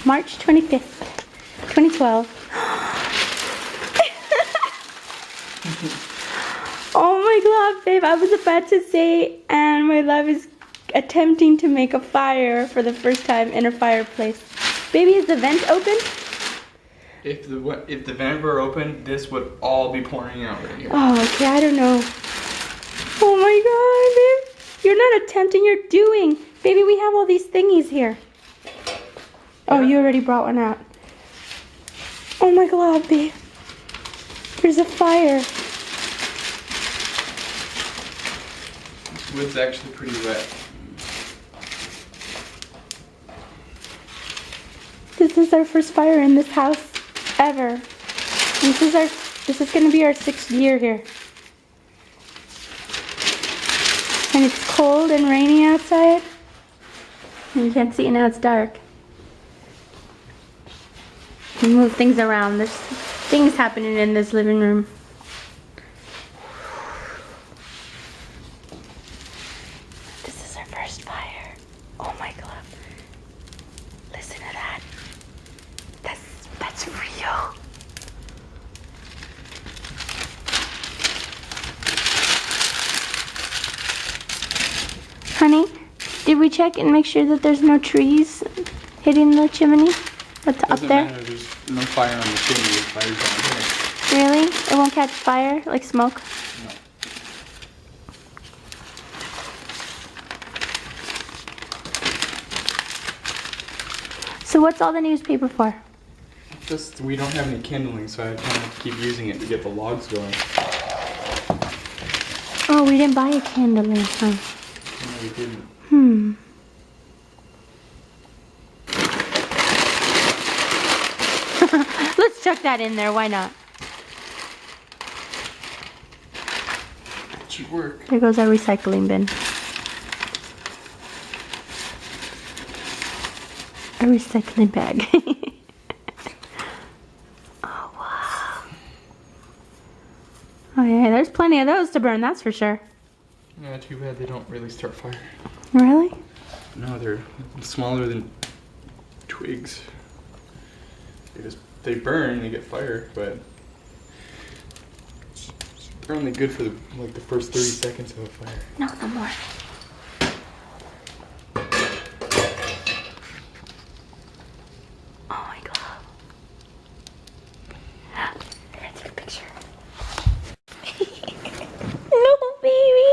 March 25th, 2012. Oh my god, babe, I was about to say, and my love is attempting to make a fire for the first time in a fireplace. Baby, is the vent open? If the vent were open, this would all be pouring out right here. Oh, okay, I don't know. Oh my god, babe. You're not attempting, you're doing. Baby, we have all these thingies here. Oh, you already brought one out. Oh my god, babe. There's a fire. This wood's actually pretty wet. This is our first fire in this house ever. This is gonna be our 6th year here. And it's cold and rainy outside. And you can't see it now, it's dark. We move things around. There's things happening in this living room. This is our first fire. Oh my god. Listen to that. That's real. Honey, did we check and make sure that there's no trees hitting the chimney? What's up there? Doesn't matter, there's no fire on the chimney, the fire's on here. Really? It won't catch fire? Like smoke? No. So what's all the newspaper for? Just, we don't have any kindling, so I kind of keep using it to get the logs going. Oh, we didn't buy a candle last time. No, we didn't. Let's chuck that in there, why not? It should work. There goes our recycling bin. A recycling bag. Oh, wow. Oh, yeah, there's plenty of those to burn, that's for sure. Yeah, too bad they don't really start fire. Really? No, they're smaller than twigs. They burn, they get fire, but they're only good for the first 30 seconds of a fire. No, no more. Oh my god. That's your picture. No, baby.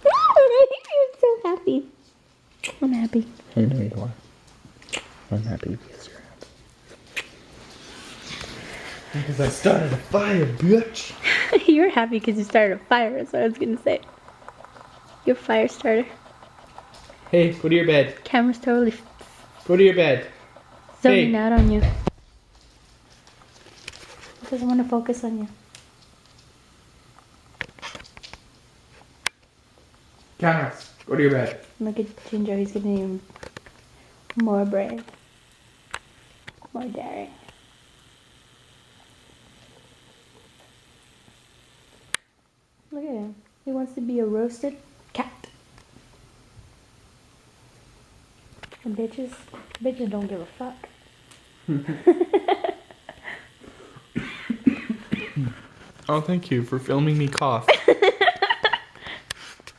I'm so happy. I'm happy. I know you are. I'm happy because you're happy. Because I started a fire, bitch! You're happy because you started a fire, that's what I was gonna say. You're a fire starter. Hey, go to your bed. Camera's totally Go to your bed. zooming Hey. out on you. It doesn't want to focus on you. Cameras, go to your bed. Look at Ginger, he's getting even more brave. More daring. Look at him. He wants to be a roasted cat. And bitches don't give a fuck. Oh, thank you for filming me cough.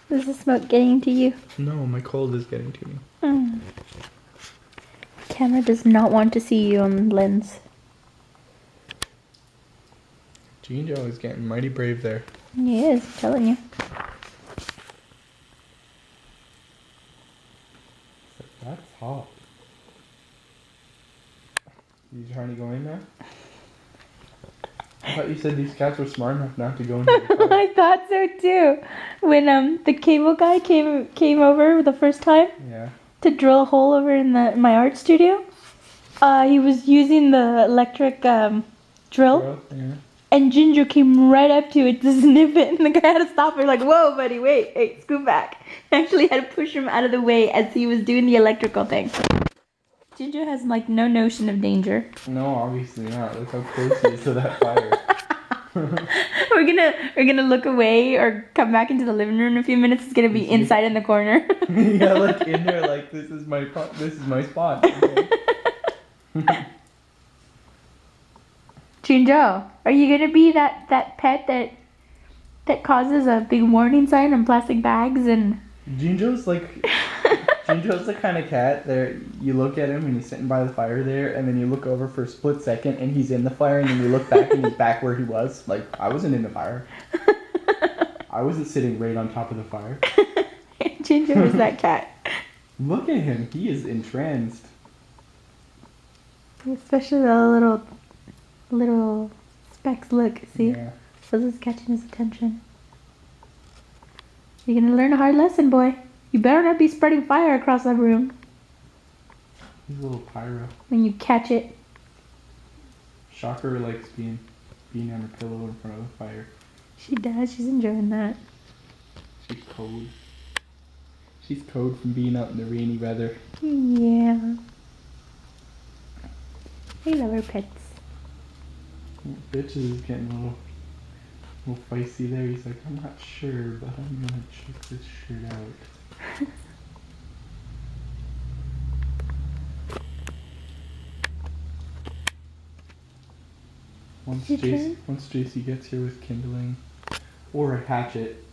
Is the smoke getting to you? No, my cold is getting to me. Camera does not want to see you on the lens. Gene Joe is getting mighty brave there. He is, I'm telling you. That's hot. You trying to go in there? I thought you said these cats were smart enough not to go in the fire. I thought so too. When the cable guy came over the first time Yeah. to drill a hole over in my art studio, he was using the electric drill, Yeah. and Ginger came right up to it to sniff it, and the guy had to stop her like, "Whoa, buddy, wait, hey, scoot back." Actually had to push him out of the way as he was doing the electrical thing. Ginger has like no notion of danger. No, obviously not. Look how close he is to that fire. We're gonna look away or come back into the living room in a few minutes. It's gonna be inside in the corner. Yeah, like in there, like this is my spot. Okay. Jinjo, are you gonna be that pet that causes a big warning sign on plastic bags and? Jinjo's the kind of cat that you look at him and he's sitting by the fire there, and then you look over for a split second and he's in the fire, and then you look back and he's back where he was. Like, I wasn't in the fire. I wasn't sitting right on top of the fire. Jinjo is that cat. Look at him. He is entranced. Especially the little specks. Look, see? Yeah. This is catching his attention. You're gonna learn a hard lesson, boy. You better not be spreading fire across the room He's a little pyro. when you catch it. Shocker likes being on her pillow in front of the fire. She does. She's enjoying that. She's cold. She's cold from being out in the rainy weather. Yeah. I love her pets. Bitches is getting a little feisty there. He's like, I'm not sure, but I'm gonna check this shirt out. Once Your turn? JC gets here with kindling or a hatchet,